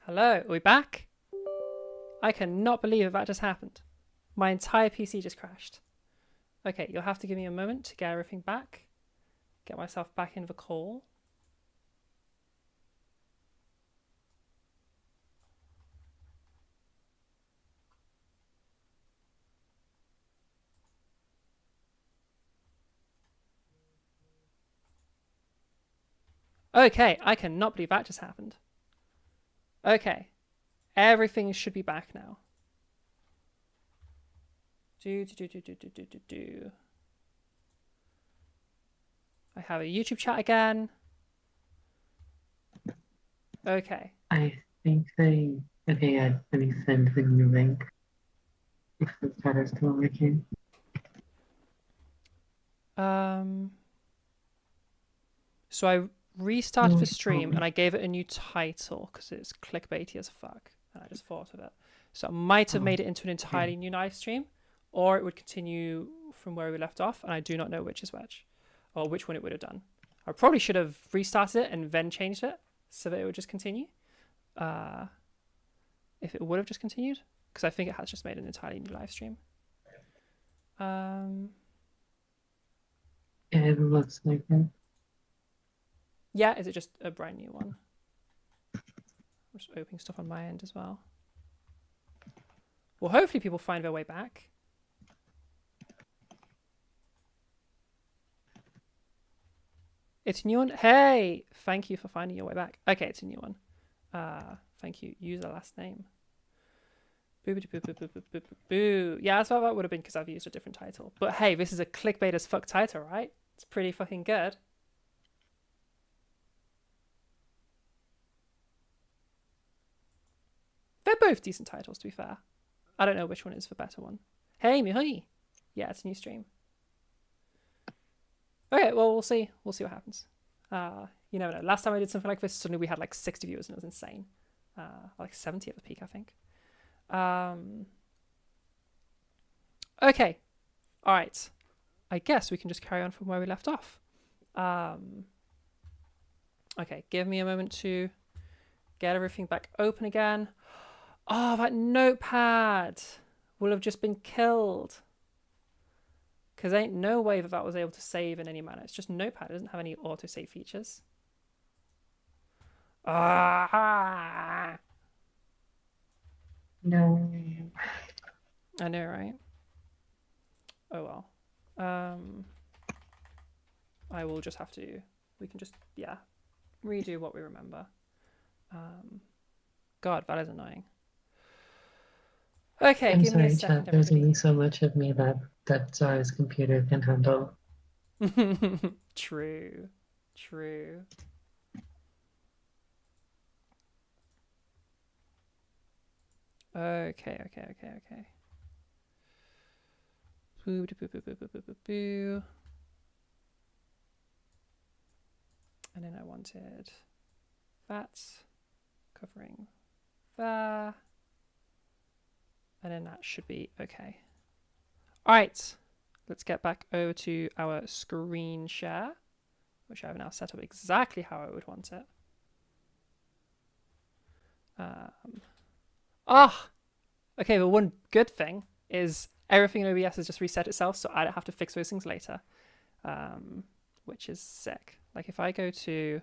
Hello, are we back? I cannot believe that just happened. My entire PC just crashed. Okay, you'll have to give me a moment to get everything back. Get myself back in the call. Okay, I cannot believe that just happened. Okay, everything should be back now. I have a YouTube chat again. Okay. I think they. Okay, yeah, let me send the new link. If the chat is still working. So I restarted No the stream and problem. I gave it a new title because it's clickbaity as fuck. And I just thought of it. So I might have Oh, made it into an okay. entirely new live stream, or it would continue from where we left off, and I do not know which is which, or which one it would have done. I probably should have restarted it and then changed it so that it would just continue. Uh, if it would have just continued, because I think it has just made an entirely new live stream. Um, It looks like it. yeah, is it just a brand new one? I'm just opening stuff on my end as well. Well, hopefully people find their way back. It's a new one. Hey, thank you for finding your way back. Okay, it's a new one. Thank you. User last name. Boo, boo, boo, boo, boo, boo, boo, boo. Yeah, that's what that would have been because I've used a different title. But hey, this is a clickbait as fuck title, right? It's pretty fucking good. They're both decent titles, to be fair. I don't know which one is the better one. Hey, me, yeah, it's a new stream. Okay, well, we'll see. We'll see what happens. You never know. Last time I did something like this, suddenly we had like 60 viewers and it was insane. Like 70 at the peak, I think. Okay. All right. I guess we can just carry on from where we left off. Okay, give me a moment to get everything back open again. Oh, that notepad will have just been killed. Because ain't no way that that was able to save in any manner. It's just notepad. It doesn't have any autosave features. Ah! No. I know, right? Oh well. I will just have to. We can just, yeah, redo what we remember. God, that is annoying. Okay, I'm give me a sorry, second, chat. There's everybody. only so much of me that Zara's computer can handle. True. True. Okay. Boo, boo, boo, boo, boo, boo, boo, boo. And then I wanted that covering there. And then that should be okay. All right, let's get back over to our screen share, which I've now set up exactly how I would want it. Okay, the one good thing is everything in OBS has just reset itself, so I don't have to fix those things later, which is sick. Like if I go to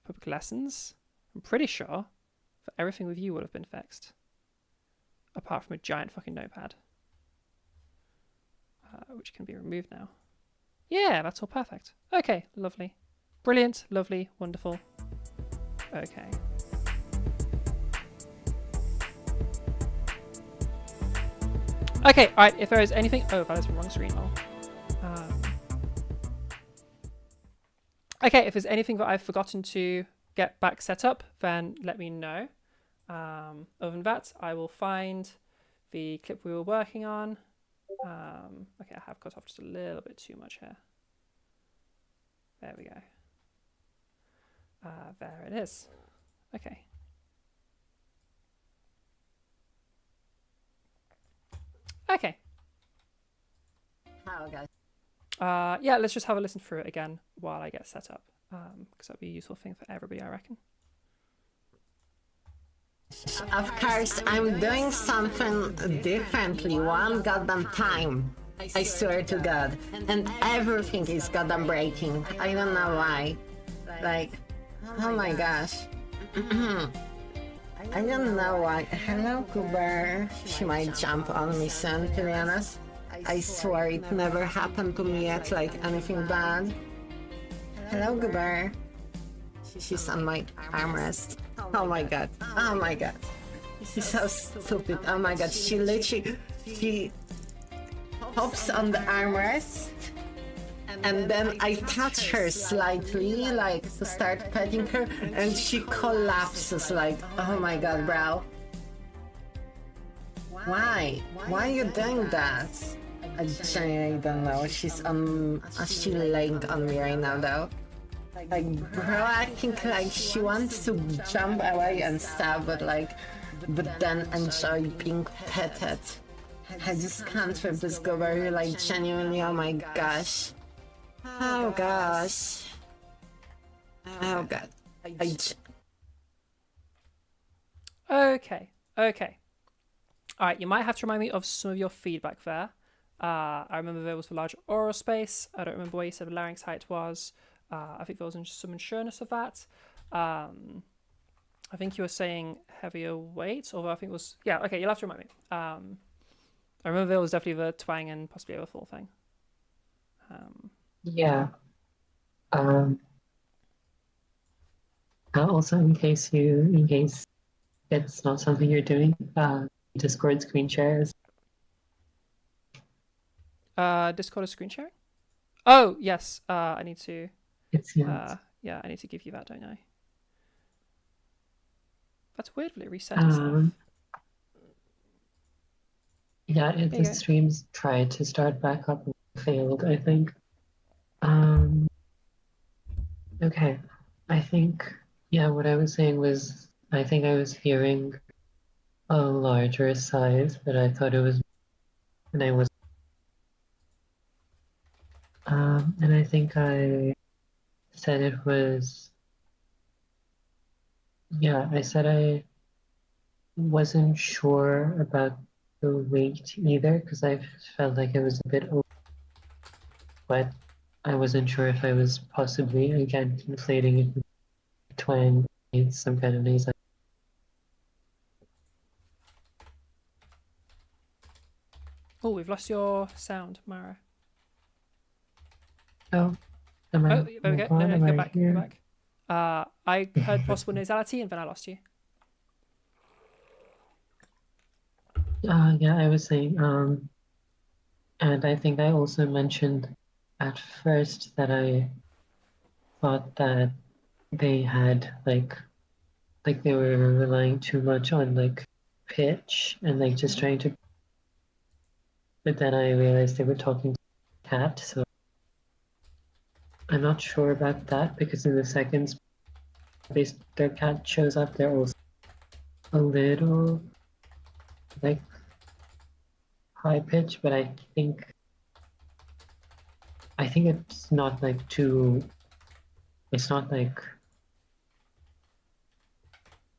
public lessons, I'm pretty sure that everything with you would have been fixed, apart from a giant fucking notepad, which can be removed now. Yeah, that's all perfect. Okay, lovely. Brilliant, lovely, wonderful. Okay. Okay, alright, if there is anything... Oh, that is the wrong screen. Okay, if there's anything that I've forgotten to get back set up, then let me know. Other than that, I will find the clip we were working on. Okay, I have cut off just a little bit too much here. There we go. There it is. Okay. Okay. How, guys? Yeah, let's just have a listen through it again while I get set up, because that'd be a useful thing for everybody, I reckon. Of course, I'm doing something differently one goddamn time. I swear to God. And everything is goddamn breaking. I don't know why. Like, oh my gosh. I don't know why. Hello, Cooper. She might jump on me soon, to be honest. I swear it never happened to me yet, like anything bad. Hello, Cooper. She's on my armrest. Oh my god. Oh my god. She's so stupid. Oh my god. She literally... She hops on the armrest. And then I touch her slightly, like to start petting her, and she collapses like, oh my god, bro. Why? Why are you doing that? I genuinely don't know. She's laying on me right now though. Like, bro, I think like she wants to jump away and stuff, but then enjoy being petted. I just can't with this Goober, like genuinely, oh my gosh. Oh gosh. Oh god. Okay. All right, you might have to remind me of some of your feedback there. I remember there was for large oral space. I don't remember where you said the larynx height was. I think there was some unsureness of that. I think you were saying heavier weight, although I think it was... Yeah, okay, you'll have to remind me. I remember there was definitely the twang and possibly a full thing. Yeah. Also, in case it's not something you're doing, Discord screen shares. Discord is screen sharing? Oh, yes. I need to... It's yeah, I need to give you that, don't I? That's weird, will it reset itself? Yeah, the streams tried to start back up and failed, I think. Okay. I think, yeah, what I was saying was, I think I was hearing a larger size, but I thought it was, and I was, and I think I said it was, yeah, I said I wasn't sure about the weight either, because I felt like it was a bit over, but I wasn't sure if I was possibly, again, conflating it with twang, some kind of nasal. Oh, we've lost your sound, Mara. Oh, there we go. No, go back. Go back. I heard possible nasality and then I lost you. Yeah, I was saying, and I think I also mentioned at first that I thought that they had like they were relying too much on like pitch and like just trying to, but then I realized they were talking to cat, so I'm not sure about that because in the seconds their cat shows up, they're also a little like high pitch, but I think it's not like too. It's not like.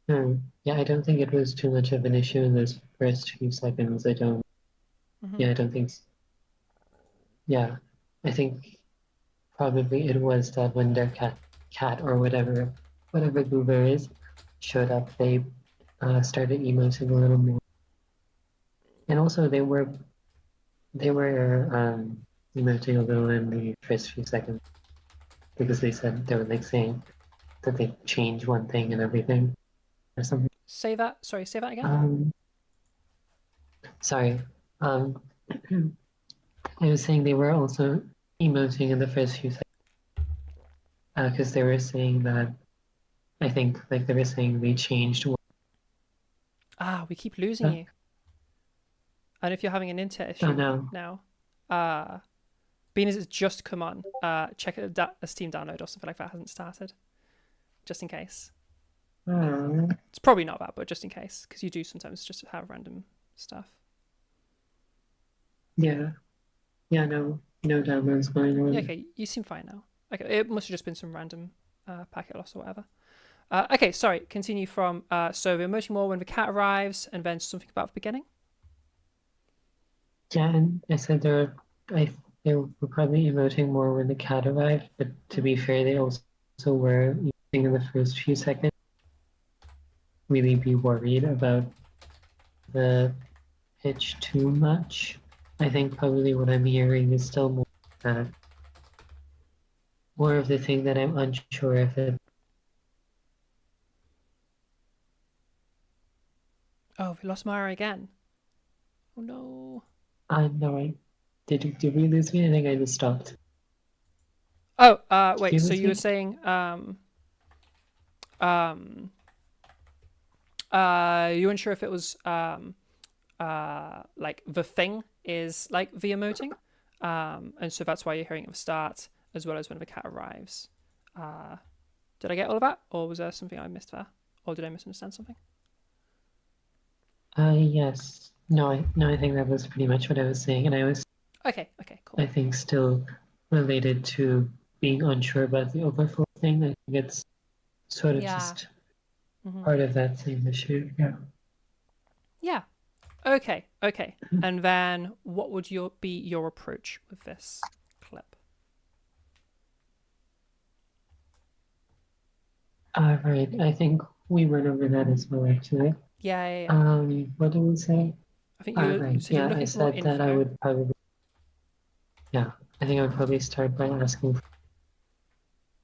Yeah, I don't think it was too much of an issue in those first few seconds. I don't. Yeah, I don't think. Yeah, I think probably it was that when their cat or whatever Goober is, showed up, they started emoting a little more, and also they were emoting a little in the first few seconds because they said they were like saying that they changed one thing and everything or something. Say that again. Sorry. I was saying they were also emoting in the first few seconds because they were saying that I think like they were saying they changed one. We keep losing you. And if you're having an internet issue now, being as it's just come on, check a Steam download or something like that hasn't started, just in case. It's probably not that, but just in case, because you do sometimes just have random stuff. Yeah, no downloads going on. Yeah, okay, you seem fine now. Okay, it must have just been some random packet loss or whatever. Okay, sorry. Continue from. So we're emoting more when the cat arrives, and then something about the beginning. Yeah, and I said they were probably emoting more when the cat arrived, but to be fair, they also were using in the first few seconds. Really be worried about the pitch too much. I think probably what I'm hearing is still more of the thing that I'm unsure if it. Oh, we lost Mara again. Oh no. I know. Did we lose me? I think I just stopped. Oh, Did wait. you So lose you were me? saying you weren't sure if it was like the thing is like the emoting, and so that's why you're hearing it at the start as well as when the cat arrives. Did I get all of that, or was there something I missed there, or did I misunderstand something? Yes. No, I think that was pretty much what I was saying, and I was, Okay, cool. I think, still related to being unsure about the overflow thing. I think it's sort of Yeah. just Mhm. part of that same issue. Yeah. Yeah. Okay. And then what would be your approach with this clip? All right. I think we went over that as well, actually. Yeah. What did we say? I think All you right. said you were Yeah, I looking for more said that I info. would probably, yeah, I think I would probably start by asking,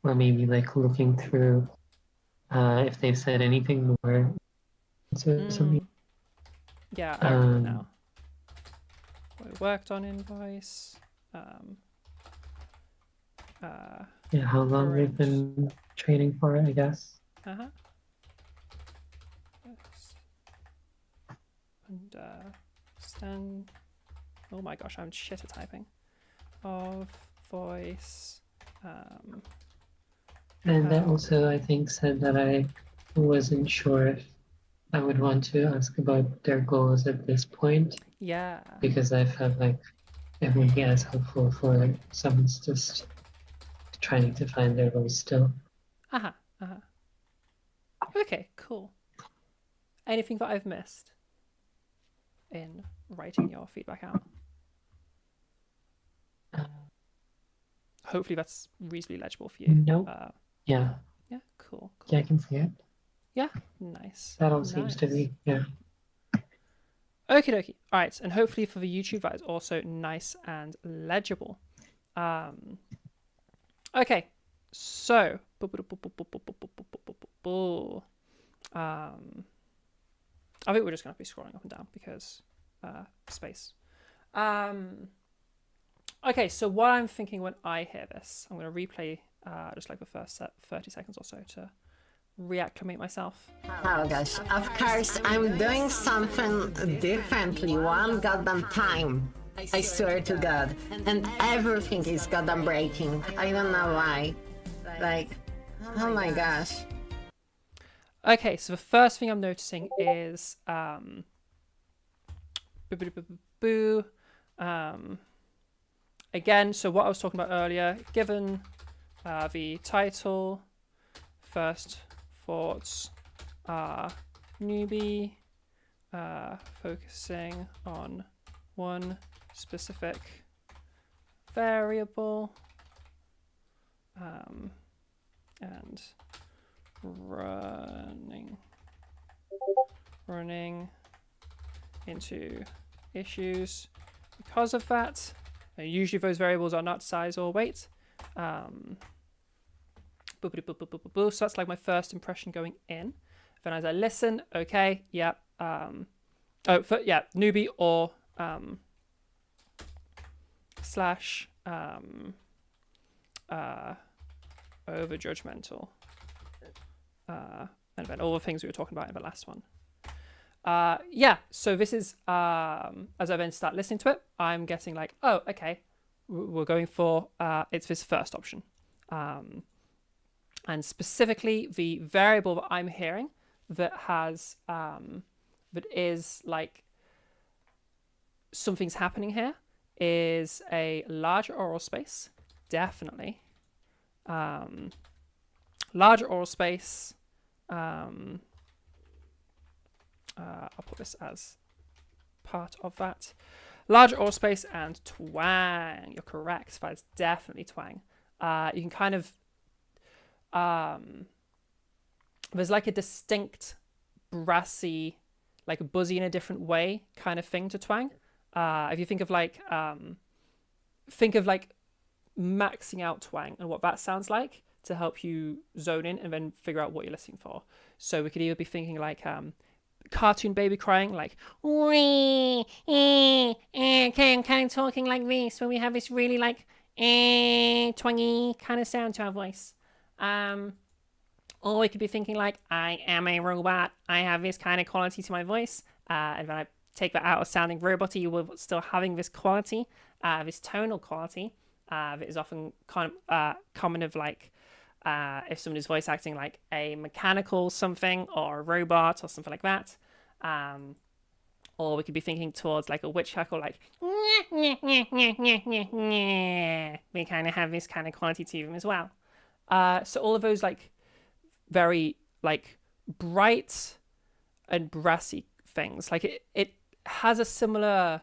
or maybe like looking through, if they've said anything more. So something. Yeah, I remember now. We worked on invoice. Yeah, how long they've Current. been training for it, I guess. Yes. And stand. Oh my gosh, I'm shit at typing. Of voice. And I also, I think, said that I wasn't sure if I would want to ask about their goals at this point, Yeah. because I felt like it would be as helpful for like someone's just trying to find their goals still. Okay, cool. Anything that I've missed in writing your feedback out? Hopefully that's reasonably legible for you. Nope. Yeah. Yeah, cool. Yeah, I can see it. Yeah, nice. That all seems to be, yeah. Okie dokie. All right, and hopefully for the YouTube that is also nice and legible. Okay, so I think we're just gonna be scrolling up and down because space. Okay, so what I'm thinking when I hear this, I'm gonna replay just like the first 30 seconds or so to reacclimate myself. Oh gosh, of course I'm doing something differently one goddamn time. I swear to God. And everything is goddamn breaking. I don't know why. Like, oh my gosh. Okay, so the first thing I'm noticing is again, so what I was talking about earlier, given the title, first thoughts are newbie, focusing on one specific variable, and running into issues because of that. Usually those variables are not size or weight. So that's like my first impression going in. Then as I listen, okay, yeah, newbie or slash over judgmental, and then all the things we were talking about in the last one. So this is as I then start listening to it, I'm getting like, oh, okay, we're going for it's this first option, and specifically the variable that I'm hearing that has that is like something's happening here is a larger oral space, definitely. Larger oral space, I'll put this as part of that. Larger oral space and twang. You're correct. That is definitely twang. You can kind of there's like a distinct brassy, like a buzzy in a different way kind of thing to twang. If you think of like maxing out twang and what that sounds like to help you zone in and then figure out what you're listening for. So we could either be thinking like cartoon baby crying, like okay, I'm kind of talking like this when we have this really like twangy kind of sound to our voice. Or we could be thinking like, I am a robot, I have this kind of quality to my voice, and then I take that out of sounding robot-y while still having this quality, this tonal quality that is often common of like if someone is voice acting like a mechanical something or a robot or something like that. Or we could be thinking towards like a witch cackle, like we kind of have this kind of quality to them as well. So all of those like very like bright and brassy things, like it has a similar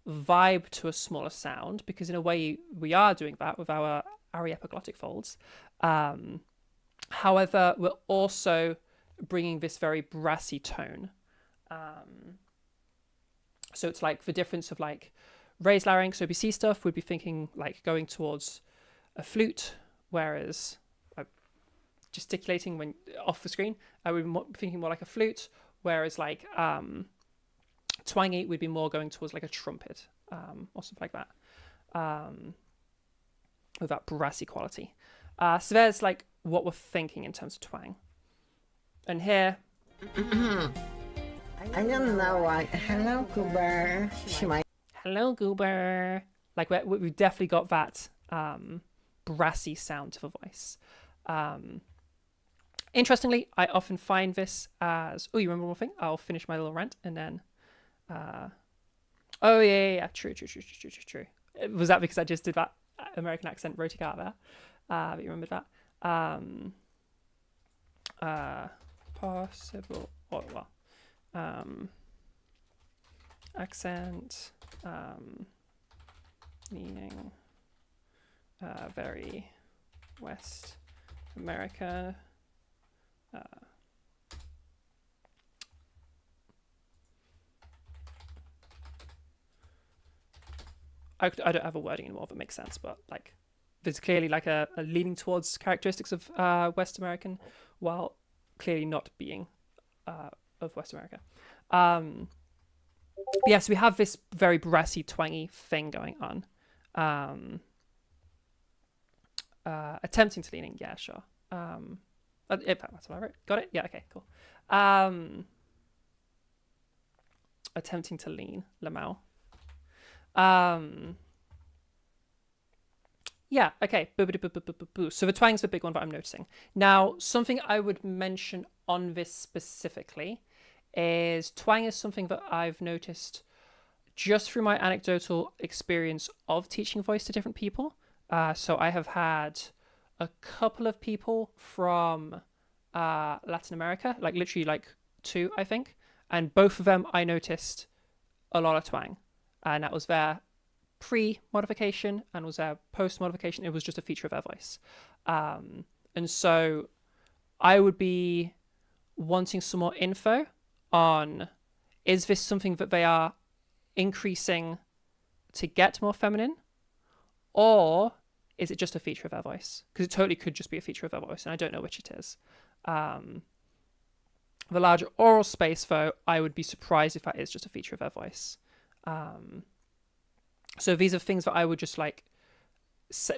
vibe to a smaller sound, because in a way we are doing that with our ariepiglottic folds. However, we're also bringing this very brassy tone. So it's like the difference of like raised larynx, OBC stuff, would be thinking like going towards a flute, whereas gesticulating when off the screen, I would be thinking more like a flute, whereas like twangy would be more going towards like a trumpet or something like that, with that brassy quality. So there's like what we're thinking in terms of twang. And here, I don't know why. Hello, Goober. Hello, Goober. Like we've definitely got that brassy sound to the voice. Interestingly, I often find this as... Oh, you remember one thing? I'll finish my little rant and then... Oh, yeah. True. Was that because I just did that American accent, wrote it out there? But you remembered that? Possible... Oh, well. Accent... meaning... very... West America... I don't have a wording anymore that makes sense, but like there's clearly like a leaning towards characteristics of West American, while clearly not being of West America. Yes, we have this very brassy, twangy thing going on. Attempting to lean in, yeah, sure. That's what I wrote. Got it? Yeah, okay, cool. Attempting to lean, Lamau. Yeah, okay. So the twang's the big one that I'm noticing. Now, something I would mention on this specifically is twang is something that I've noticed just through my anecdotal experience of teaching voice to different people. So I have had a couple of people from Latin America, like literally like 2, I think. And both of them I noticed a lot of twang. And that was their pre-modification and was their post-modification. It was just a feature of their voice. And so I would be wanting some more info on, is this something that they are increasing to get more feminine? Or is it just a feature of their voice? Because it totally could just be a feature of their voice, and I don't know which it is. The larger oral space, though, I would be surprised if that is just a feature of their voice. So these are things that I would just like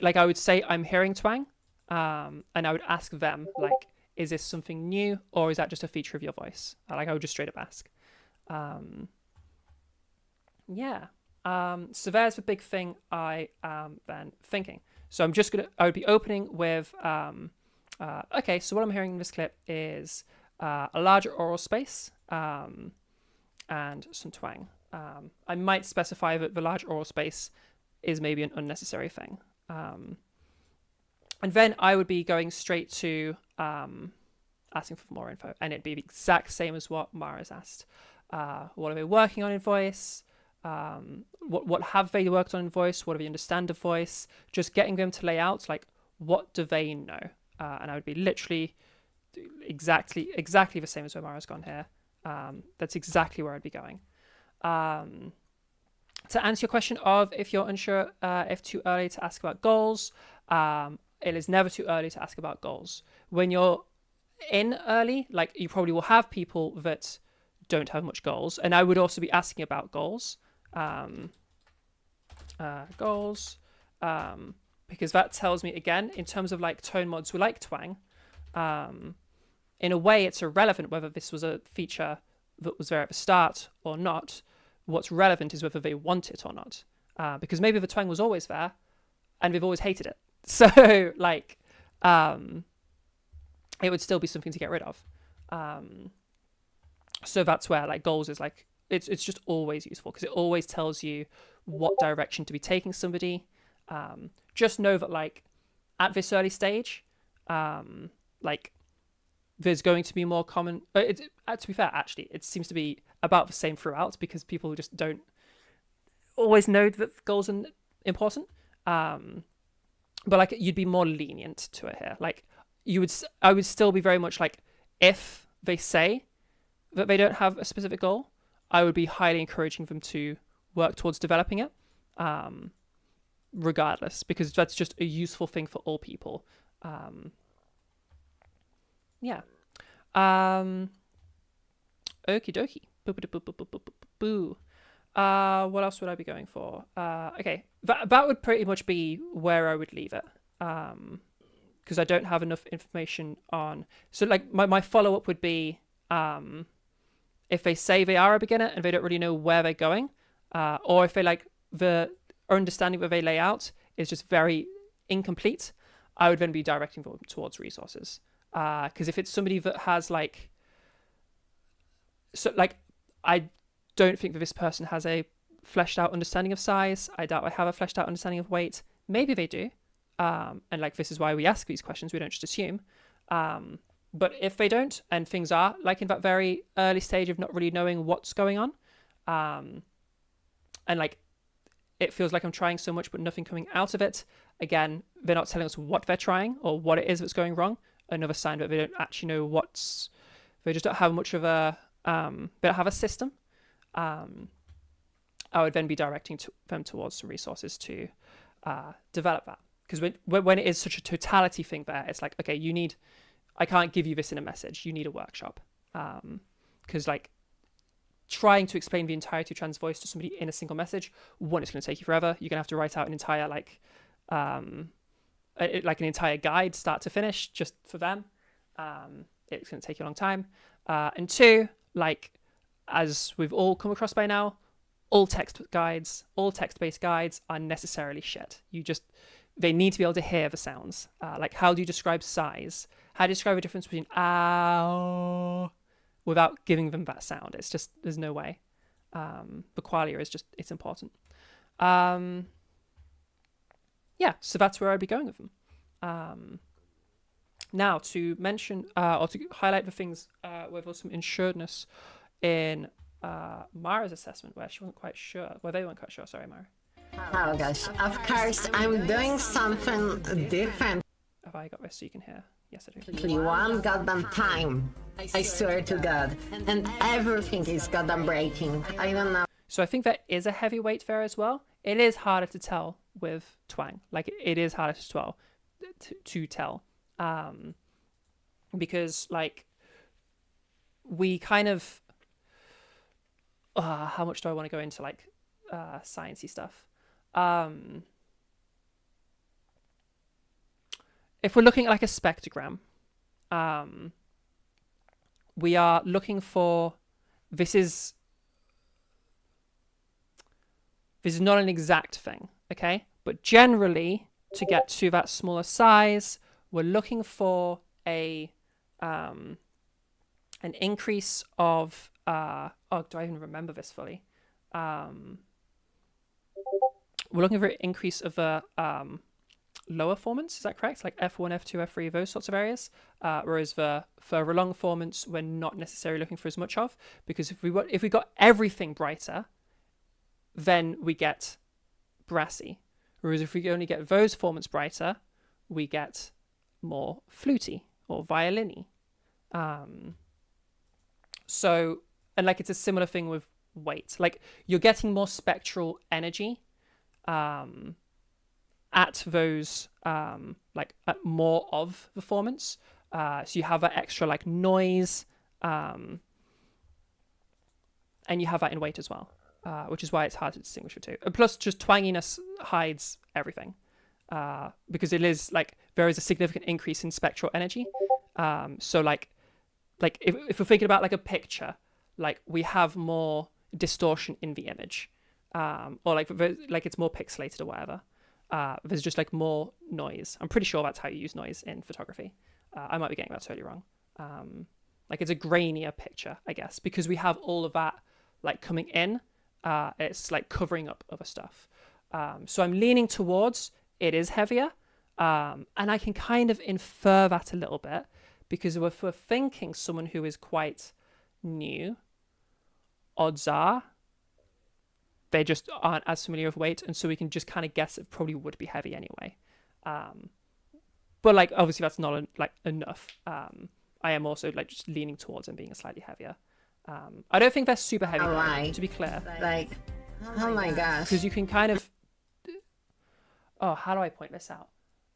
I would say I'm hearing twang, and I would ask them, like, is this something new, or is that just a feature of your voice? Like, I would just straight up ask. So there's the big thing I am then thinking. So I would be opening with, okay, so what I'm hearing in this clip is a larger oral space and some twang. I might specify that the large oral space is maybe an unnecessary thing. And then I would be going straight to asking for more info, and it'd be the exact same as what Mara's asked. What are they working on in voice? What have they worked on in voice? What do they understand of voice? Just getting them to lay out like what do they know, and I would be literally exactly the same as where Mara's gone here. That's exactly where I'd be going. To answer your question of if you're unsure if too early to ask about goals, it is never too early to ask about goals. When you're in early, like you probably will have people that don't have much goals, and I would also be asking about goals. Because that tells me, again, in terms of like tone mods we like Twang, in a way it's irrelevant whether this was a feature that was there at the start or not. What's relevant is whether they want it or not, because maybe the Twang was always there and they've always hated it, so like it would still be something to get rid of. So that's where like goals is like it's just always useful, because it always tells you what direction to be taking somebody. Just know that like at this early stage, like there's going to be more common. To be fair, actually, it seems to be about the same throughout, because people just don't always know that goals are important. But like you'd be more lenient to it here. Like I would still be very much like, if they say that they don't have a specific goal, I would be highly encouraging them to work towards developing it, regardless, because that's just a useful thing for all people. Yeah. Okie dokie. Boo. What else would I be going for? Okay, that would pretty much be where I would leave it. Because I don't have enough information on. So like my follow up would be, if they say they are a beginner and they don't really know where they're going, or if they like the understanding that they lay out is just very incomplete, I would then be directing them towards resources. Because if it's somebody that has like, so like, I don't think that this person has a fleshed out understanding of size. I doubt I have a fleshed out understanding of weight. Maybe they do. And like, this is why we ask these questions. We don't just assume. But if they don't, and things are like in that very early stage of not really knowing what's going on, and like it feels like I'm trying so much but nothing coming out of it, again, they're not telling us what they're trying or what it is that's going wrong. Another sign that they don't actually know they just don't have much of a, they don't have a system. I would then be directing them towards some resources to develop that. Because when it is such a totality thing there, it's like, okay, I can't give you this in a message. You need a workshop. Because like trying to explain the entirety of trans voice to somebody in a single message, one, it's going to take you forever. You're going to have to write out an entire like an entire guide, start to finish, just for them. It's going to take you a long time. And two, like as we've all come across by now, all text-based guides are necessarily shit. They need to be able to hear the sounds. Like, how do you describe size? How do you describe the difference between ow without giving them that sound? It's just, there's no way. The qualia is just, it's important. Yeah, so that's where I'd be going with them. Now, to mention, or to highlight the things where there was some insuredness in Mara's assessment, where she wasn't quite sure, well, they weren't quite sure, sorry, Mara. Oh gosh, of course, I'm doing something different. Have I got this so you can hear? Yes, I do. One goddamn time. I swear to God. And everything is goddamn breaking. I don't know. So I think there is a heavyweight there as well. It is harder to tell with Twang. Like, it is harder to tell. Because, like, we kind of... how much do I want to go into, like, sciencey stuff? If we're looking at like a spectrogram, we are looking for, this is not an exact thing, okay? But generally, to get to that smaller size, we're looking for an increase of, do I even remember this fully? We're looking for an increase of lower formants. Is that correct? Like F1, F2, F3, those sorts of areas. Whereas for long formants, we're not necessarily looking for as much of, because if we got everything brighter, then we get brassy. Whereas if we only get those formants brighter, we get more fluty or violin-y. So, and like it's a similar thing with weight. Like you're getting more spectral energy at those like at more of the formants. So you have that extra like noise, and you have that in weight as well, which is why it's hard to distinguish the two. And plus, just twanginess hides everything, because it is like there is a significant increase in spectral energy. So like if we're thinking about like a picture, like we have more distortion in the image, or like it's more pixelated or whatever. There's just like more noise. I'm pretty sure that's how you use noise in photography. I might be getting that totally wrong. Like it's a grainier picture, I guess, because we have all of that like coming in. It's like covering up other stuff. So I'm leaning towards it is heavier, and I can kind of infer that a little bit, because if we're thinking someone who is quite new, odds are they just aren't as familiar with weight, and so we can just kind of guess it probably would be heavy anyway. But like obviously that's not like enough. I am also like just leaning towards them being slightly heavier. I don't think they're super heavy, though, to be clear. Like, oh my gosh. Because you can kind of... Oh, how do I point this out?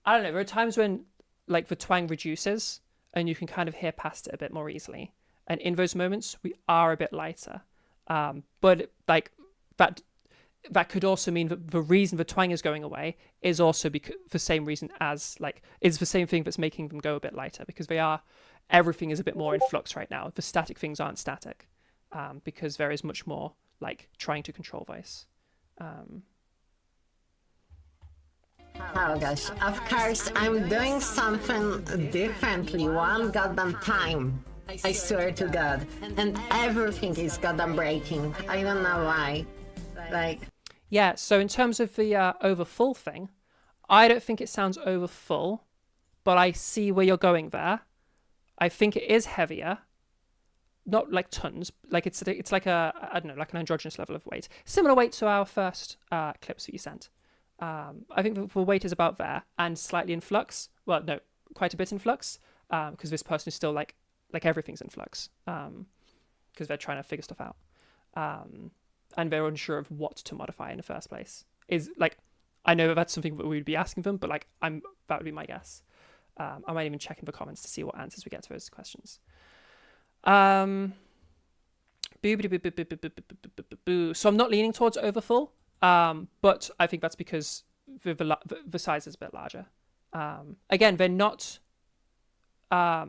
I don't know. There are times when like the twang reduces and you can kind of hear past it a bit more easily. And in those moments, we are a bit lighter. But like that could also mean that the reason the twang is going away is also because the same reason as like is the same thing that's making them go a bit lighter, because everything is a bit more in flux right now. The static things aren't static, because there is much more like trying to control voice. Oh gosh, of course I'm doing something differently one goddamn time. I swear to God. And everything is goddamn breaking. I don't know why. Like... Yeah, so in terms of the over full thing, I don't think it sounds over full, but I see where you're going there. I think it is heavier, not like tons, like it's like I don't know, like an androgynous level of weight, similar weight to our first clips that you sent. I think the weight is about there and slightly in flux. Well, no, quite a bit in flux, because this person is still like everything's in flux, because they're trying to figure stuff out, and they're unsure of what to modify in the first place. Is like, I know that's something that we would be asking them, but like that would be my guess. I might even check in the comments to see what answers we get to those questions. So I'm not leaning towards overfull, but I think that's because the size is a bit larger. Again, they're not... I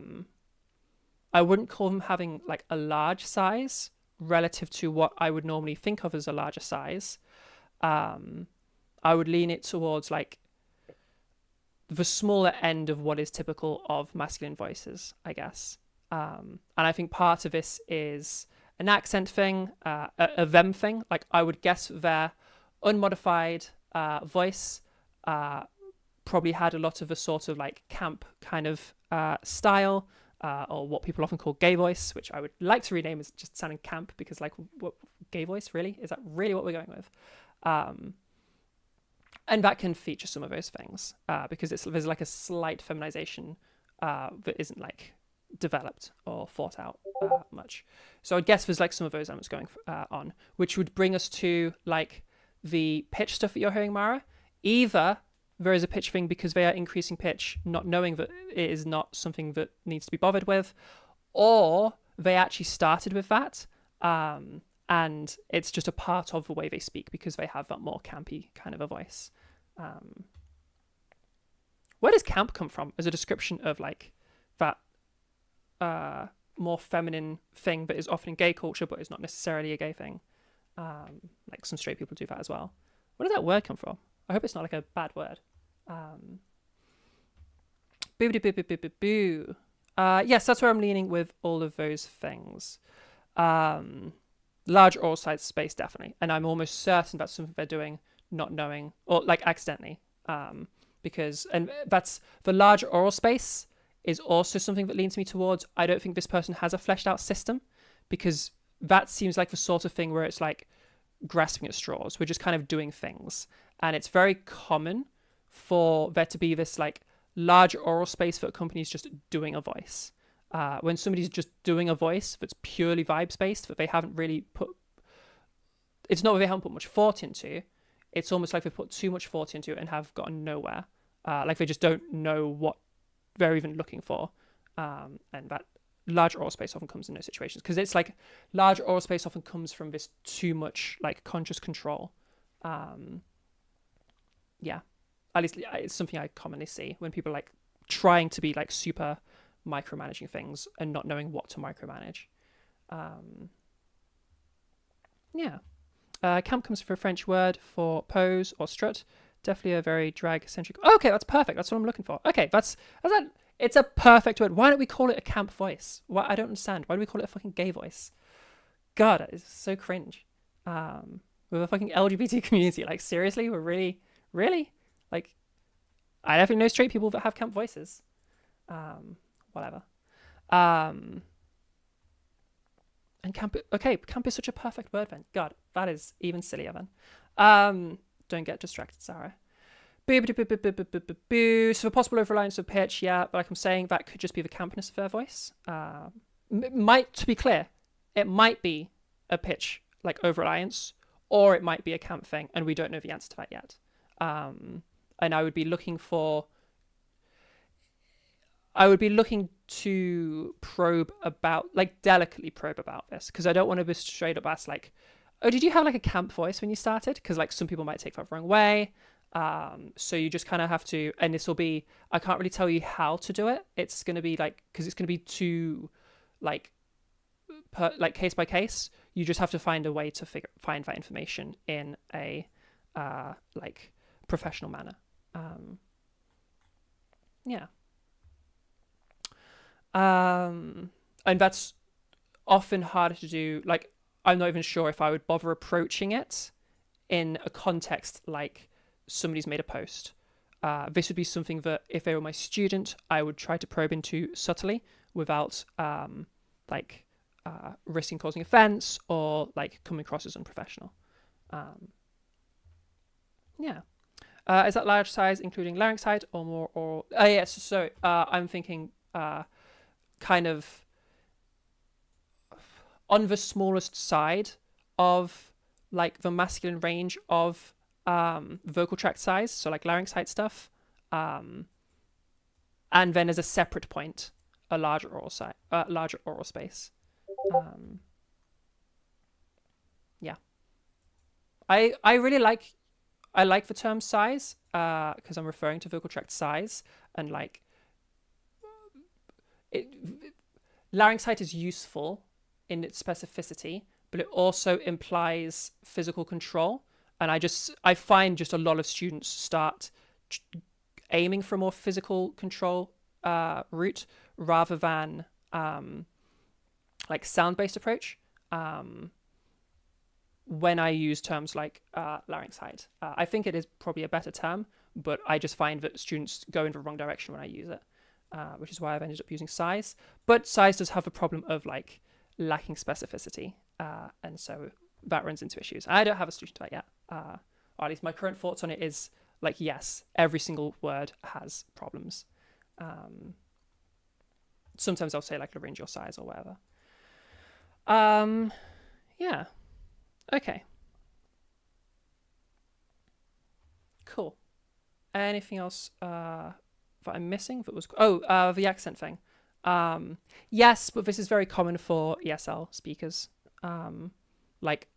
wouldn't call them having like a large size relative to what I would normally think of as a larger size. I would lean it towards like the smaller end of what is typical of masculine voices, I guess. And I think part of this is an accent thing, a them thing. Like I would guess their unmodified voice probably had a lot of a sort of like camp kind of style, or what people often call gay voice, which I would like to rename as just sounding camp, because like, what gay voice, really? Is that really what we're going with? And that can feature some of those things, because there's like a slight feminization that isn't like developed or thought out much. So I guess there's like some of those elements going on, which would bring us to like the pitch stuff that you're hearing, Mara. Either there is a pitch thing because they are increasing pitch, not knowing that it is not something that needs to be bothered with, or they actually started with that, and it's just a part of the way they speak because they have that more campy kind of a voice. Where does camp come from as a description of like that more feminine thing that is often in gay culture but is not necessarily a gay thing? Like some straight people do that as well. Where does that word come from? I hope it's not like a bad word. Yes, that's where I'm leaning with all of those things. Large oral size space, definitely. And I'm almost certain that's something they're doing, not knowing, or like accidentally. because, and that's the large oral space is also something that leans me towards, I don't think this person has a fleshed out system, because that seems like the sort of thing where it's like grasping at straws. We're just kind of doing things. And it's very common for there to be this like large oral space for a company is just doing a voice. When somebody's just doing a voice that's purely vibes based, that they haven't really put, it's not that they haven't put much thought into, it's almost like they've put too much thought into it and have gotten nowhere. Like they just don't know what they're even looking for. And that large oral space often comes in those situations, because it's like large oral space often comes from this too much like conscious control. Yeah, at least it's something I commonly see when people are like trying to be like super micromanaging things and not knowing what to micromanage. Yeah. Camp comes from a French word for pose or strut. Definitely a very drag-centric... Okay, that's perfect. That's what I'm looking for. Okay, that's that. It's a perfect word. Why don't we call it a camp voice? Why, I don't understand. Why do we call it a fucking gay voice? God, that is so cringe. With a fucking LGBT community. Like, seriously? We're really... Like, I definitely know straight people that have camp voices. Whatever. And camp... Okay, camp is such a perfect word then. God, that is even sillier then. Don't get distracted, Sarah. So the possible over-reliance of pitch, yeah, but like I'm saying, that could just be the campness of their voice. To be clear, it might be a pitch, like over-reliance, or it might be a camp thing, and we don't know the answer to that yet. And I would be looking to probe about, like delicately probe about this, because I don't want to be straight up asked like, oh, did you have like a camp voice when you started? Because like some people might take that the wrong way. So you just kind of have to, and this will be, I can't really tell you how to do it. It's going to be like, because it's going to be too like case by case. You just have to find a way to find that information in a like professional manner. Yeah. And that's often harder to do. Like, I'm not even sure if I would bother approaching it in a context like somebody's made a post. This would be something that if they were my student, I would try to probe into subtly without risking causing offense or like coming across as unprofessional. Yeah. Is that large size including larynx height or more? Or yes. So I'm thinking kind of on the smallest side of like the masculine range of vocal tract size, so like larynx height stuff, and then as a separate point, a larger oral space. Yeah, I like the term size because I'm referring to vocal tract size, and like larynx height is useful in its specificity, but it also implies physical control. And I find just a lot of students start aiming for a more physical control route rather than like sound-based approach when I use terms like larynx height. I think it is probably a better term, but I just find that students go in the wrong direction when I use it, which is why I've ended up using size. But size does have a problem of like lacking specificity, and so that runs into issues. I don't have a solution to that yet, or at least my current thoughts on it is like, yes, every single word has problems. Sometimes I'll say like laryngeal size or whatever. Yeah. Okay. Cool. Anything else that I'm missing that was... the accent thing. Yes, but this is very common for ESL speakers. Like,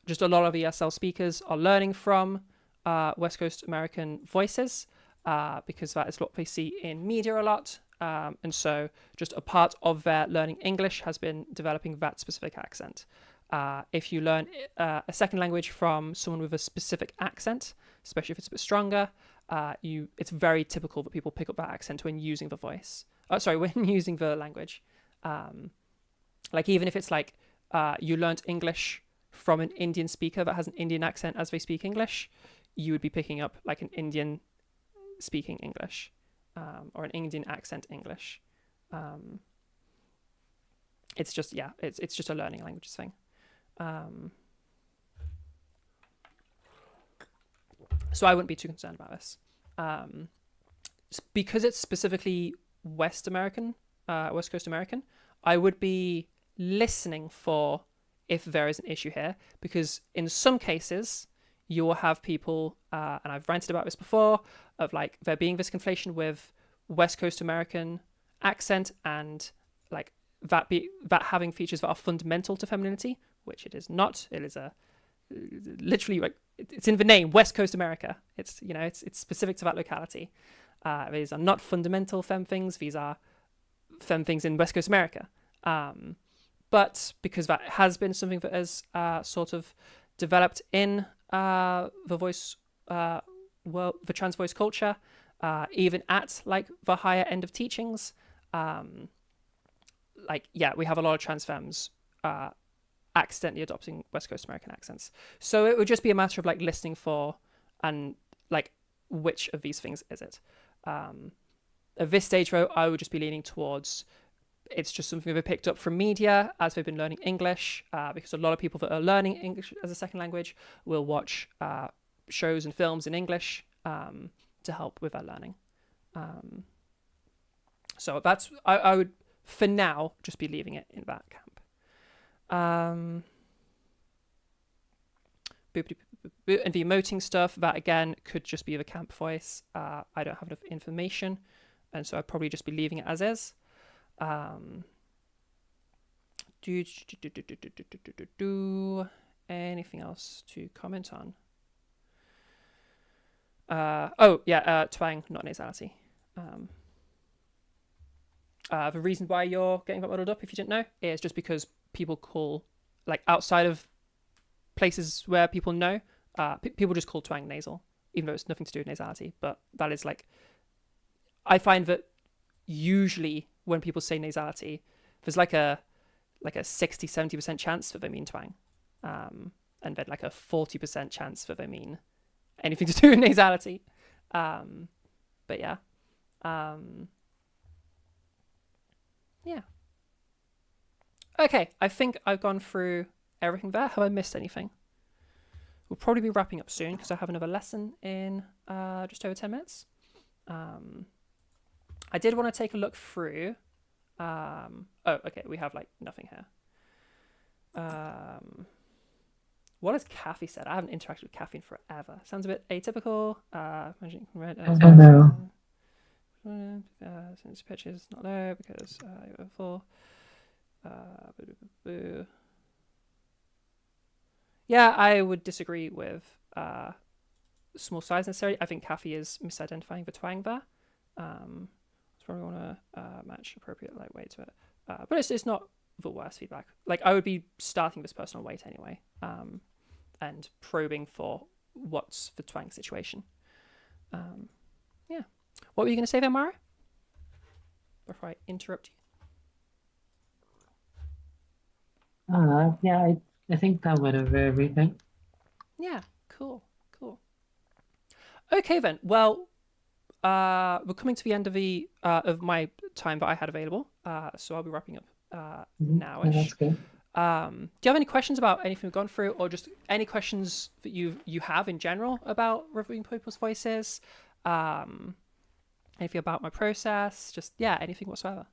just a lot of ESL speakers are learning from West Coast American voices because that is what they see in media a lot. And so just a part of their learning English has been developing that specific accent. If you learn a second language from someone with a specific accent, especially if it's a bit stronger, it's very typical that people pick up that accent when using the voice. When using the language. Like even if it's like you learned English from an Indian speaker that has an Indian accent as they speak English, you would be picking up like an Indian speaking English, or an Indian accent English. It's just, yeah, it's just a learning languages thing. So I wouldn't be too concerned about this. Because it's specifically West Coast American, I would be listening for if there is an issue here, because in some cases you will have people, and I've ranted about this before, of like there being this conflation with West Coast American accent and like that having features that are fundamental to femininity, which it is not. It is literally like it's in the name, West Coast America. It's, you know, it's specific to that locality. These are not fundamental femme things. These are femme things in West Coast America. But because that has been something that has sort of developed in the voice, the trans voice culture, even at like the higher end of teachings, like, yeah, we have a lot of trans femmes accidentally adopting West Coast American accents. So it would just be a matter of like listening for and like which of these things is it. At this stage, though, I would just be leaning towards it's just something they've picked up from media as they've been learning English, because a lot of people that are learning English as a second language will watch shows and films in English to help with their learning. So that's, I would, for now, just be leaving it in that camp. And the emoting stuff, that again could just be the camp voice. I don't have enough information, and so I'd probably just be leaving it as is. Anything else to comment on? Twang, not nasality. The reason why you're getting that muddled up, if you didn't know, is just because people call, like outside of places where people know, people just call twang nasal, even though it's nothing to do with nasality. But that is like, I find that usually when people say nasality, there's like a 60-70% chance that they mean twang, and then like a 40% chance that they mean anything to do with nasality. But yeah. Yeah. Okay, I think I've gone through everything there. Have I missed anything? We'll probably be wrapping up soon because I have another lesson in just over 10 minutes. I did want to take a look through. Okay, we have like nothing here. What has Kathy said? I haven't interacted with Kathy in forever. Sounds a bit atypical. Hello. Since pitch is not there because you were full. Yeah, I would disagree with small size necessarily. I think Kathy is misidentifying the twang there. Probably want to match appropriate lightweight to it, but it's not the worst feedback. Like I would be starting this person on weight anyway, and probing for what's the twang situation. Yeah. What were you going to say there, Mara? Before I interrupt you. Yeah, I think that went over everything. Yeah, cool. Okay then. Well, we're coming to the end of the of my time that I had available. So I'll be wrapping up now-ish. Yeah, that's good. Do you have any questions about anything we've gone through, or just any questions that you have in general about reviewing people's voices? Anything about my process? Just, yeah, anything whatsoever.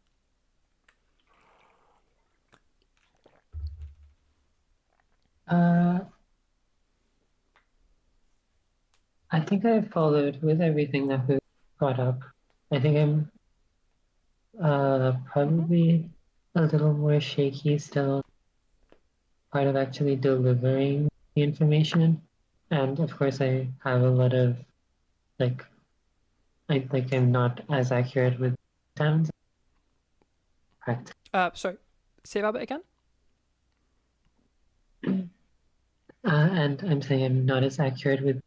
I think I followed with everything that we brought up. I think I'm probably a little more shaky still, part of actually delivering the information. And of course I have a lot of I'm not as accurate with sounds. Correct. Sorry, say that bit again. And I'm saying I'm not as accurate with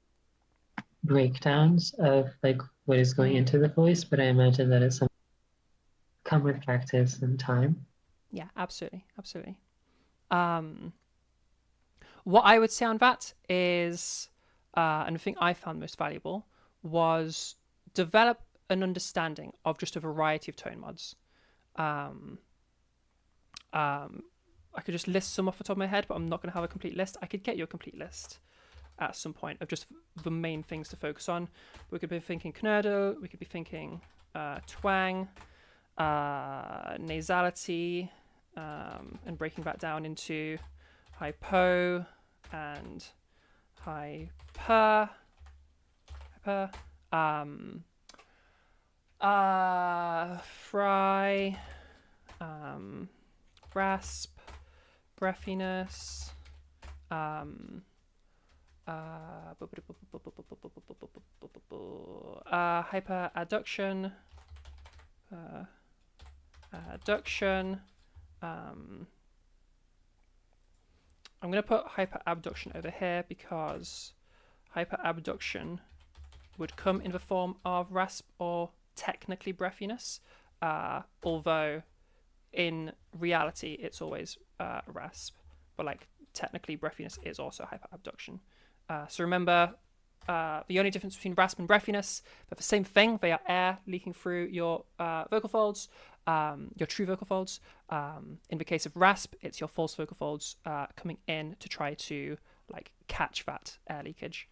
breakdowns of like what is going into the voice, but I imagine that it's something come with practice and time. Yeah, absolutely. What I would say on that is, and the thing I found most valuable was develop an understanding of just a variety of tone mods. I could just list some off the top of my head, but I'm not going to have a complete list. I could get you a complete list at some point of just the main things to focus on. We could be thinking knödel, we could be thinking twang, nasality, and breaking that down into hypo and hyper, fry, rasp, breathiness, hyperadduction, adduction. I'm going to put hyperabduction over here because hyperabduction would come in the form of rasp or technically breathiness, although in reality it's always rasp, but like technically breathiness is also hyperabduction. So remember, the only difference between rasp and breathiness, they're the same thing. They are air leaking through your vocal folds, your true vocal folds. In the case of rasp, it's your false vocal folds coming in to try to like catch that air leakage.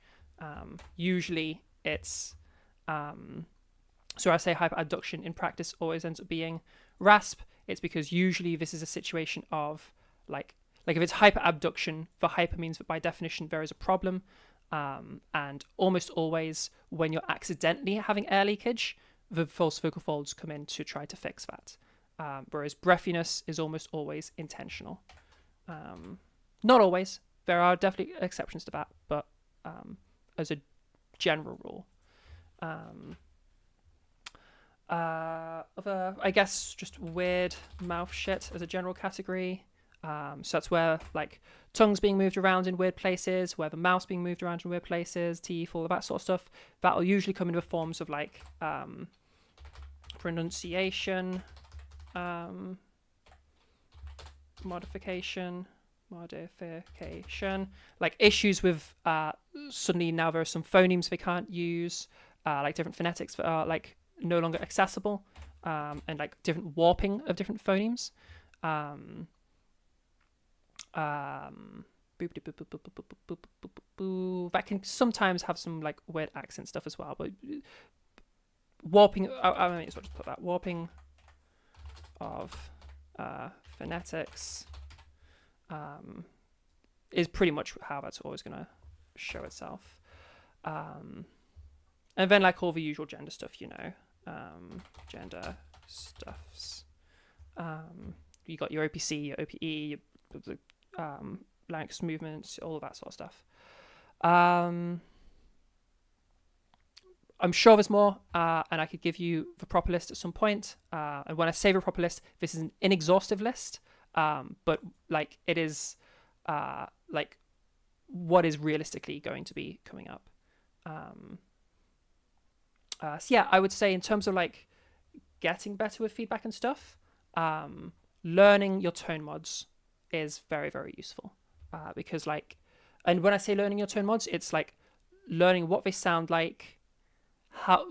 Usually it's so I say hyperadduction in practice always ends up being rasp. It's because usually this is a situation of like if it's hyperabduction, the hyper means that by definition there is a problem, and almost always when you're accidentally having air leakage, the false vocal folds come in to try to fix that. Whereas breathiness is almost always intentional. Not always. There are definitely exceptions to that, but as a general rule. Other, I guess, just weird mouth shit as a general category. So that's where like tongue's being moved around in weird places, where the mouth's being moved around in weird places, teeth, all of that sort of stuff. That will usually come in the forms of like pronunciation, modification, like issues with suddenly now there are some phonemes they can't use, like different phonetics that are like no longer accessible, and like different warping of different phonemes. That can sometimes have some like weird accent stuff as well, but warping, I may as well just put that, warping of phonetics is pretty much how that's always going to show itself. And then like all the usual gender stuff, you know, gender stuffs. You got your OPC, your OPE, your larynx movements, all of that sort of stuff. I'm sure there's more, and I could give you the proper list at some point. And when I say the proper list, this is an inexhaustive list, but like it is like what is realistically going to be coming up. So yeah, I would say in terms of like getting better with feedback and stuff, learning your tone mods is very, very useful, because like, and when I say learning your tone mods, it's like learning what they sound like, a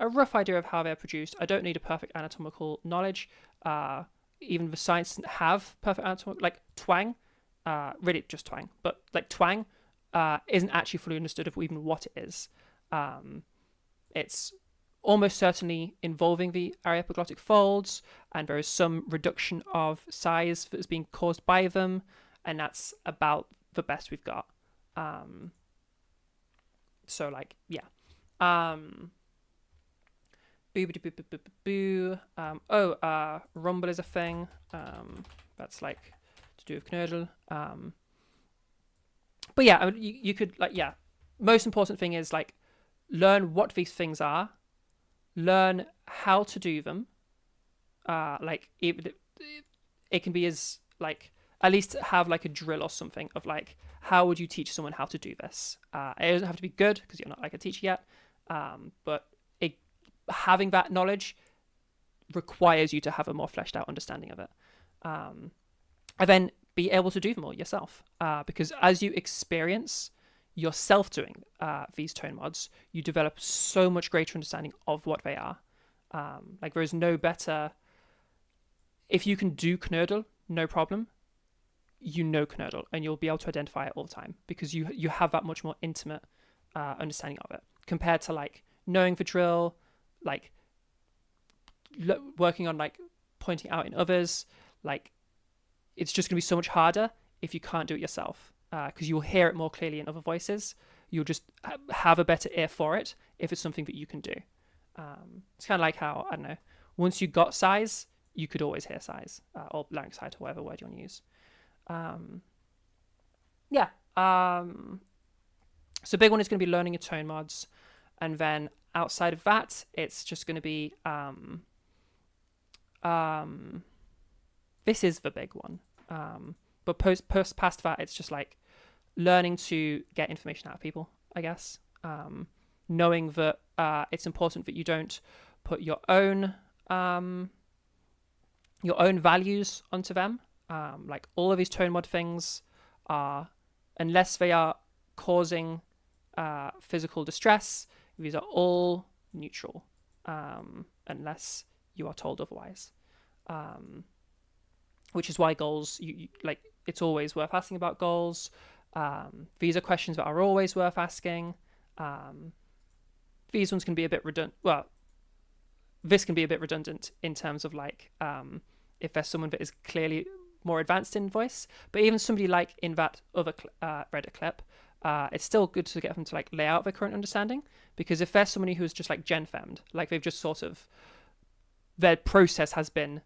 rough idea of how they're produced. I don't need a perfect anatomical knowledge. Even the science doesn't have perfect anatomical, like twang, really just twang, but like twang isn't actually fully understood of even what it is. It's almost certainly involving the aryepiglottic folds, and there is some reduction of size that is being caused by them, and that's about the best we've got. So like, yeah. Rumble is a thing. That's like to do with knödel. But yeah, you could like, yeah. Most important thing is like learn what these things are, learn how to do them. Like it can be as like at least have like a drill or something of like how would you teach someone how to do this. It doesn't have to be good because you're not like a teacher yet, but having that knowledge requires you to have a more fleshed out understanding of it, and then be able to do them all yourself, because as you experience, yourself doing these tone mods, you develop so much greater understanding of what they are. Like there is no better, if you can do Knödel, no problem, you know Knödel and you'll be able to identify it all the time because you have that much more intimate understanding of it compared to like knowing the drill, like working on like pointing out in others. Like it's just going to be so much harder if you can't do it yourself because you'll hear it more clearly in other voices. You'll just have a better ear for it if it's something that you can do. It's kind of like how, I don't know, once you got size, you could always hear size or larynx height or whatever word you want to use. So big one is going to be learning your tone mods, and then outside of that, it's just going to be this is the big one. But past that, it's just like learning to get information out of people, I guess. Knowing that it's important that you don't put your own values onto them. Like all of these tone mod things are, unless they are causing physical distress, these are all neutral, unless you are told otherwise. Which is why goals, you like, it's always worth asking about goals. These are questions that are always worth asking. These ones can be a bit redundant. Well, this can be a bit redundant in terms of like, if there's someone that is clearly more advanced in voice, but even somebody like in that other Reddit clip, it's still good to get them to like lay out their current understanding, because if there's somebody who's just like gen femmed, like they've just sort of, their process has been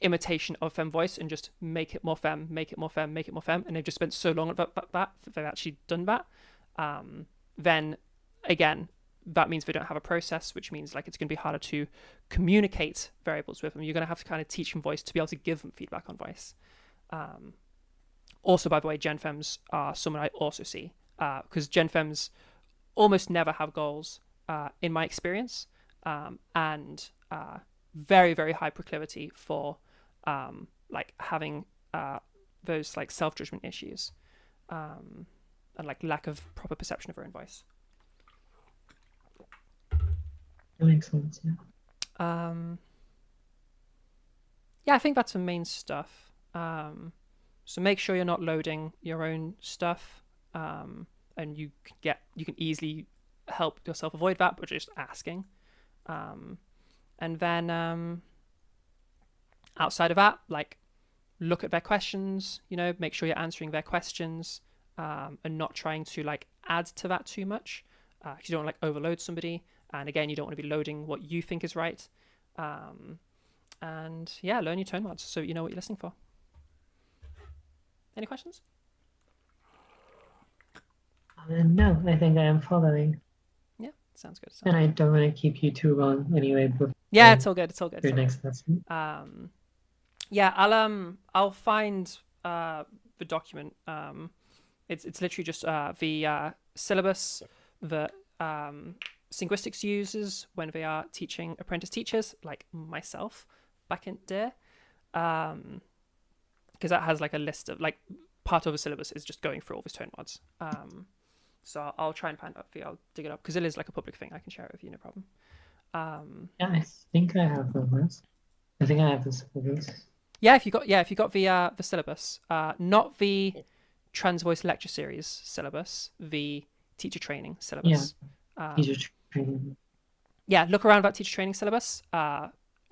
imitation of femme voice and just make it more femme, make it more femme, make it more femme, and they've just spent so long at that they've actually done that, then again, that means they don't have a process, which means like it's going to be harder to communicate variables with them. You're going to have to kind of teach them voice to be able to give them feedback on voice. Also, by the way, gen femmes are someone I also see, because gen femmes almost never have goals in my experience, and very, very high proclivity for like having those like self-judgment issues, and like lack of proper perception of her own voice. That makes sense, yeah. Yeah, I think that's the main stuff. So make sure you're not loading your own stuff, and you can easily help yourself avoid that by just asking. And then outside of that, like look at their questions, make sure you're answering their questions, and not trying to like add to that too much, because you don't want to like overload somebody. And again, you don't want to be loading what you think is right. And yeah, learn your tone mods so you know what you're listening for. Any questions? No, I think I am following. Yeah, sounds good. And I don't want to keep you too long anyway. Yeah, it's all good. It's all good. Your next lesson. Yeah, I'll find the document. It's literally just the syllabus that Synguistics uses when they are teaching apprentice teachers like myself back in day, because that has like a list of like part of the syllabus is just going through all these tone mods. So I'll try and find out for you. I'll dig it up because it is like a public thing. I can share it with you, no problem. Yeah, I think I have the list. I think I have the syllabus. Yeah, if you got the syllabus, not the Trans Voice lecture series syllabus, the teacher training syllabus. Yeah, teacher training. Yeah, look around that teacher training syllabus.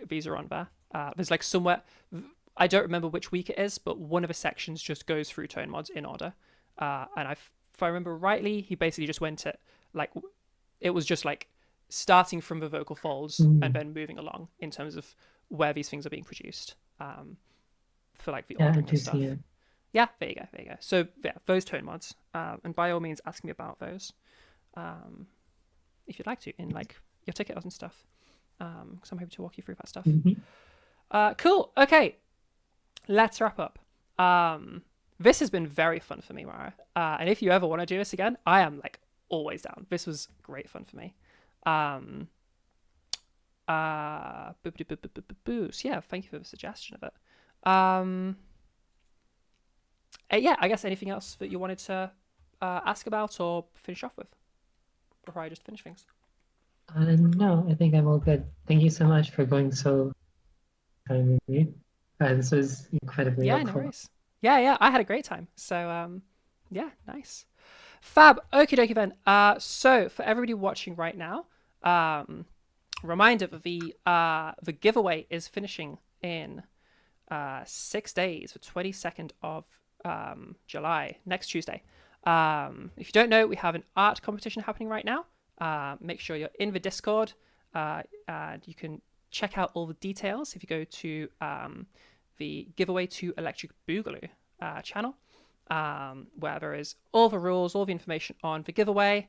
These are on there. There's like somewhere, I don't remember which week it is, but one of the sections just goes through tone mods in order. And if I remember rightly, he basically just went at like, it was just like starting from the vocal folds and then moving along in terms of where these things are being produced, for like the ordering and stuff. Yeah, there you go. So yeah, those tone mods, and by all means ask me about those, if you'd like to, in like your tickets and stuff, because I'm happy to walk you through that stuff. Cool. Okay, let's wrap up. This has been very fun for me, Mara. And if you ever want to do this again, I am like always down. This was great fun for me. So yeah, thank you for the suggestion of it. Yeah, I guess anything else that you wanted to ask about or finish off with before I just finish things? No, I think I'm all good. Thank you so much for going so time with me. This was incredibly Yeah, no helpful. worries. Yeah, I had a great time. So yeah, nice. Fab. Okie dokie then. So for everybody watching right now, reminder that the giveaway is finishing in 6 days, the 22nd of July, next Tuesday. If you don't know, we have an art competition happening right now. Make sure you're in the Discord, and you can check out all the details if you go to the Giveaway to Electric Boogaloo channel, where there is all the rules, all the information on the giveaway.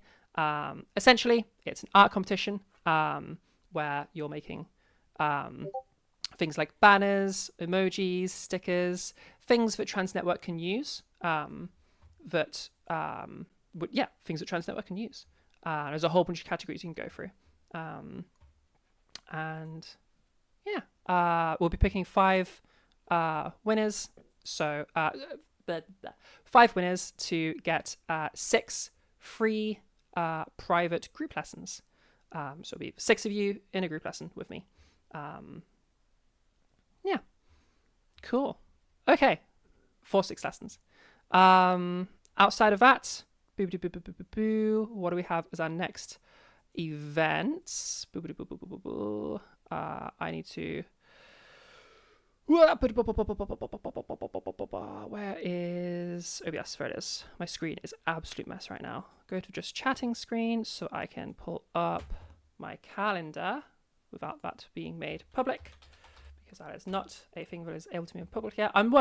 Essentially, it's an art competition where you're making things like banners, emojis, stickers, things that Trans Network can use. Things that Trans Network can use. There's a whole bunch of categories you can go through. And yeah, we'll be picking 5 winners. So 5 winners to get 6 free private group lessons. So it'll be 6 of you in a group lesson with me. Yeah, cool. Okay, 4 6 lessons. Outside of that, what do we have as our next event? I need to. Where is OBS? There it is. My screen is absolute mess right now. Go to just chatting screen so I can pull up my calendar without that being made public, because that is not a thing that is able to be made public yet. I'm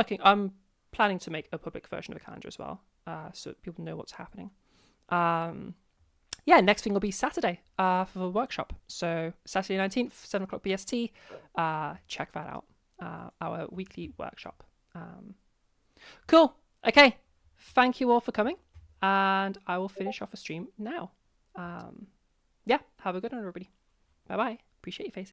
planning to make a public version of the calendar as well, so that people know what's happening. Yeah, next thing will be Saturday for the workshop. So Saturday 19th, 7 o'clock BST. Check that out. Our weekly workshop. Cool. Okay. Thank you all for coming. And I will finish off a stream now. Yeah, have a good one, everybody. Bye-bye. Appreciate your faces.